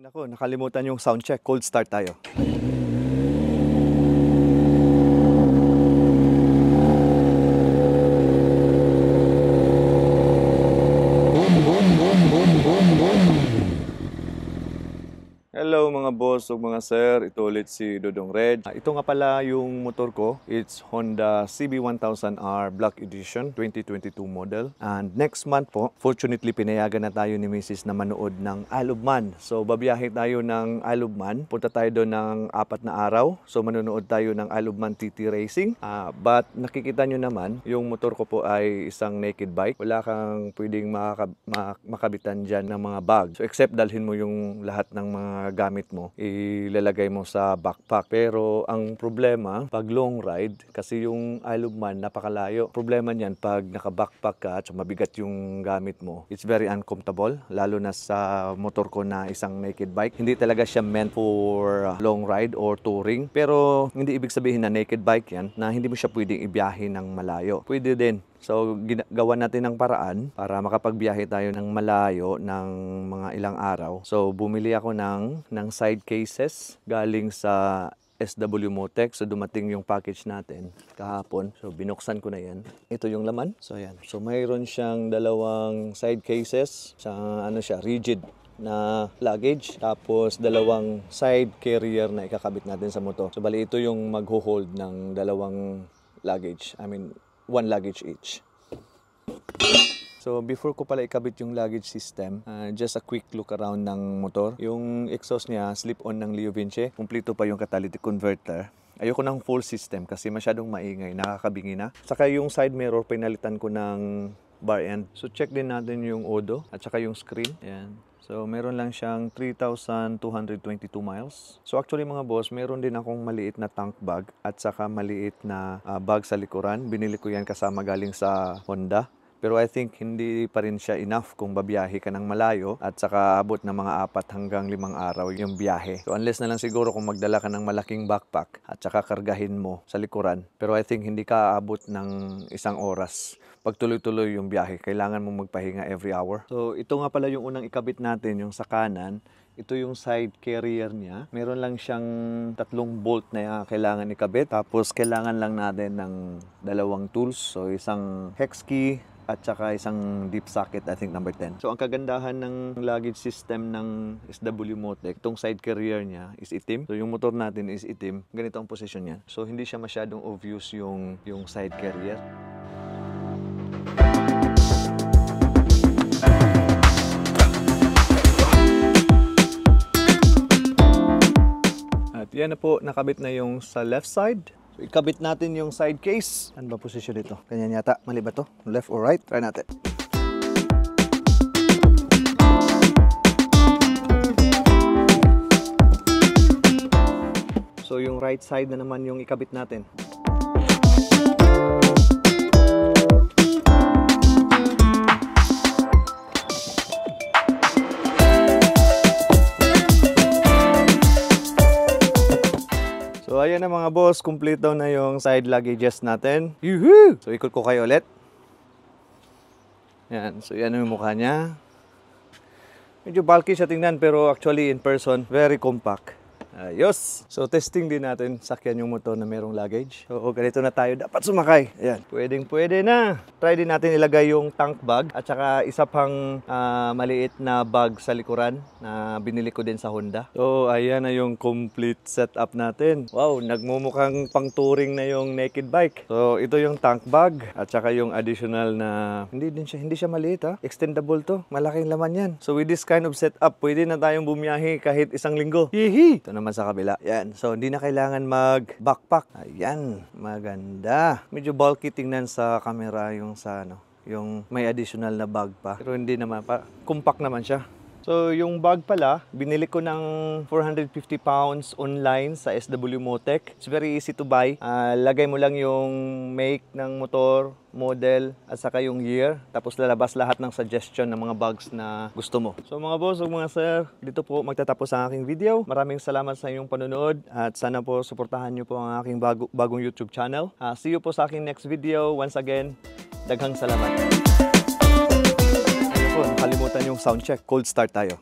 Ay nako, nakalimutan yung sound check. Cold start tayo. Hello mga boss o mga sir, ito ulit si Dodong Red. Ito nga pala yung motor ko. It's Honda CB1000R Black Edition 2022 model. And next month po, fortunately pinayagan na tayo ni Mrs. na manood ng Isle of Man. So babiyahe tayo ng Isle of Man. Punta tayo doon ng 4 na araw. So manonood tayo ng Isle of Man TT Racing. But nakikita nyo naman, yung motor ko po ay isang naked bike. Wala kang pwedeng makabitan dyan ng mga bag. So except dalhin mo yung lahat ng mga gamit mo, ilalagay mo sa backpack. Pero ang problema, pag long ride, kasi yung Isle of Man napakalayo. Problema niyan, pag naka-backpack ka at mabigat yung gamit mo, it's very uncomfortable, lalo na sa motor ko na isang naked bike. Hindi talaga siya meant for long ride or touring. Pero hindi ibig sabihin na naked bike yan, na hindi mo siya pwedeng ibiyahe ng malayo. Pwede din. So, gawa natin ng paraan para makapagbiyahe tayo ng malayo ng mga ilang araw. So, bumili ako ng side cases galing sa SW Motec. So, dumating yung package natin kahapon. So, binuksan ko na yan. Ito yung laman. So, ayan. So, mayroon siyang dalawang side cases. Sa, rigid na luggage. Tapos, dalawang side carrier na ikakabit natin sa motor. So, bali, ito yung magho-hold ng dalawang luggage. One luggage each. So before ko pala ikabit yung luggage system, just a quick look around ng motor. Yung exhaust niya, slip-on ng Leo Vinci. Kumpleto pa yung catalytic converter. Ayoko ng full system kasi masyadong maingay, nakakabingi na. Saka yung side mirror, pinalitan ko ng bar end. So check din natin yung odo at saka yung screen. Ayan. So, meron lang siyang 3,222 miles. So, actually mga boss, meron din akong maliit na tank bag at saka maliit na bag sa likuran. Binili ko yan kasama galing sa Honda. Pero I think hindi pa rin siya enough kung babiyahe ka ng malayo at saka abot ng mga 4 hanggang 5 araw yung biyahe. So unless na lang siguro kung magdala ka ng malaking backpack at saka kargahin mo sa likuran. Pero I think hindi ka aabot ng 1 oras. Pag tuloy-tuloy yung biyahe, kailangan mong magpahinga every hour. So ito nga pala yung unang ikabit natin, yung sa kanan. Ito yung side carrier niya. Meron lang siyang 3 bolt na kailangan ikabit. Tapos kailangan lang natin ng 2 tools. So isang hex key at saka isang deep socket, I think number 10. So ang kagandahan ng luggage system ng SW Motec, itong side carrier niya is itim. So yung motor natin is itim. Ganito ang position niya. So hindi siya masyadong obvious yung side carrier. At yan na po, nakabit na yung sa left side. So, ikabit natin yung side case. Ano ba position dito? Ganyan yata. Mali ba to? Left or right? Try natin. So yung right side na naman yung ikabit natin. So ayan na mga boss, complete na yung side luggages natin. Yuhu! So ikot ko kayo ulit. Yan, so yan yung mukha niya. Medyo bulky siya tingnan pero actually in person, very compact. Ayos! So testing din natin sakyan yung motor na merong luggage. So ganito na tayo, dapat sumakay. Ayan, pwede na. Try din natin ilagay yung tank bag at saka isa pang maliit na bag sa likuran na binili ko din sa Honda. So ayan na yung complete setup natin. Wow, nagmumukhang pang touring na yung naked bike. So ito yung tank bag at saka yung additional na hindi siya maliit ha. Extendable to. Malaking laman yan. So with this kind of setup, pwede na tayong bumiyahe kahit 1 linggo. Hihi! Ito naman sa kabila. Yan. So, hindi na kailangan mag-backpack. Ayan. Maganda. Medyo bulky tingnan sa camera yung yung may additional na bag pa. Pero hindi naman pa. Compact naman siya. So, yung bag pala, binili ko ng 450 pounds online sa SW Motec. It's very easy to buy. Lagay mo lang yung make ng motor, model, at saka yung year. Tapos lalabas lahat ng suggestion ng mga bags na gusto mo. So mga boss, mga sir, dito po magtatapos ang aking video. Maraming salamat sa inyong panonood at sana po suportahan nyo po ang aking bagong YouTube channel. See you po sa aking next video. Once again, daghang salamat. Nakalimutan yung sound check. Cold start tayo.